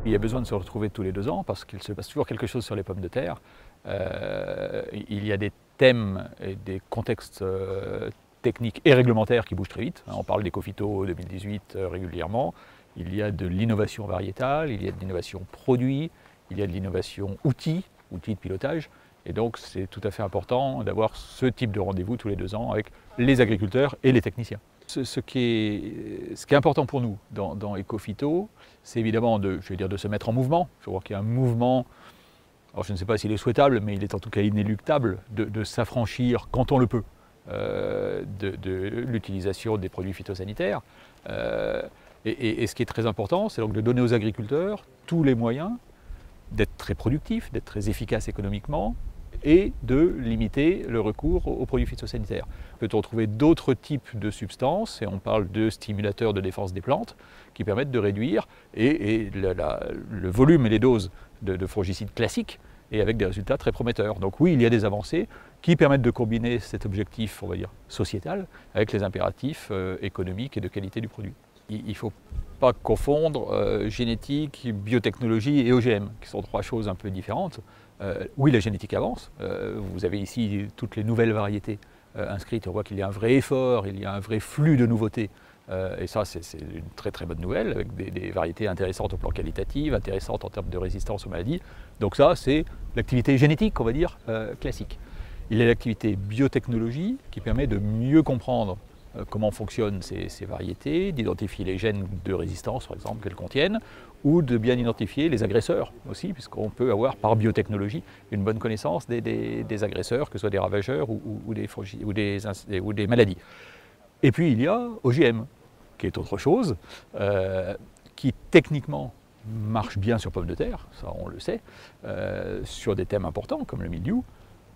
Il y a besoin de se retrouver tous les 2 ans parce qu'il se passe toujours quelque chose sur les pommes de terre. Il y a des thèmes et des contextes techniques et réglementaires qui bougent très vite. On parle d'Ecofito 2018 régulièrement. Il y a de l'innovation variétale, il y a de l'innovation produit, il y a de l'innovation outils de pilotage. Et donc c'est tout à fait important d'avoir ce type de rendez-vous tous les 2 ans avec les agriculteurs et les techniciens. Ce qui est important pour nous dans Ecofito, c'est évidemment de se mettre en mouvement. Je vois qu'il y a un mouvement, alors je ne sais pas s'il est souhaitable, mais il est en tout cas inéluctable, de s'affranchir quand on le peut de l'utilisation des produits phytosanitaires. Et ce qui est très important, c'est donc de donner aux agriculteurs tous les moyens d'être très productifs, d'être très efficaces économiquement, et de limiter le recours aux produits phytosanitaires. Peut-on trouver d'autres types de substances, et on parle de stimulateurs de défense des plantes, qui permettent de réduire le volume et les doses de fongicides classiques, et avec des résultats très prometteurs. Donc oui, il y a des avancées qui permettent de combiner cet objectif, on va dire, sociétal, avec les impératifs économiques et de qualité du produit. Il ne faut pas confondre génétique, biotechnologie et OGM, qui sont 3 choses un peu différentes. Oui, la génétique avance. Vous avez ici toutes les nouvelles variétés inscrites. On voit qu'il y a un vrai effort, il y a un vrai flux de nouveautés. Et ça, c'est une très très bonne nouvelle, avec des variétés intéressantes au plan qualitatif, intéressantes en termes de résistance aux maladies. Donc ça, c'est l'activité génétique, on va dire, classique. Il y a l'activité biotechnologie qui permet de mieux comprendre comment fonctionnent ces variétés, d'identifier les gènes de résistance, par exemple, qu'elles contiennent, ou de bien identifier les agresseurs aussi, puisqu'on peut avoir par biotechnologie une bonne connaissance des agresseurs, que ce soit des ravageurs ou des maladies. Et puis il y a OGM, qui est autre chose, qui techniquement marche bien sur pommes de terre, ça on le sait, sur des thèmes importants comme le mildiou.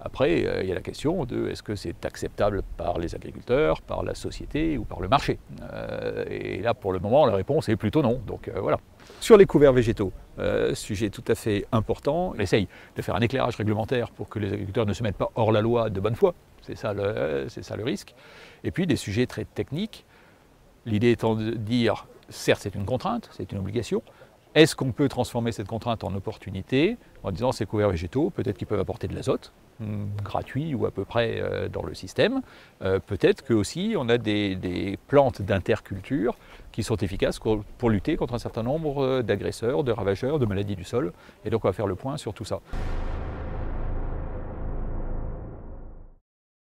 Après, il y a la question de est-ce que c'est acceptable par les agriculteurs, par la société ou par le marché. Et là, pour le moment, la réponse est plutôt non. Donc voilà. Sur les couverts végétaux, sujet tout à fait important, on essaye de faire un éclairage réglementaire pour que les agriculteurs ne se mettent pas hors la loi de bonne foi. C'est ça le risque. Et puis des sujets très techniques. L'idée étant de dire, certes c'est une contrainte, c'est une obligation. Est-ce qu'on peut transformer cette contrainte en opportunité en disant ces couverts végétaux, peut-être qu'ils peuvent apporter de l'azote, gratuit ou à peu près dans le système. Peut-être que aussi on a des plantes d'interculture qui sont efficaces pour lutter contre un certain nombre d'agresseurs, de ravageurs, de maladies du sol. Et donc on va faire le point sur tout ça.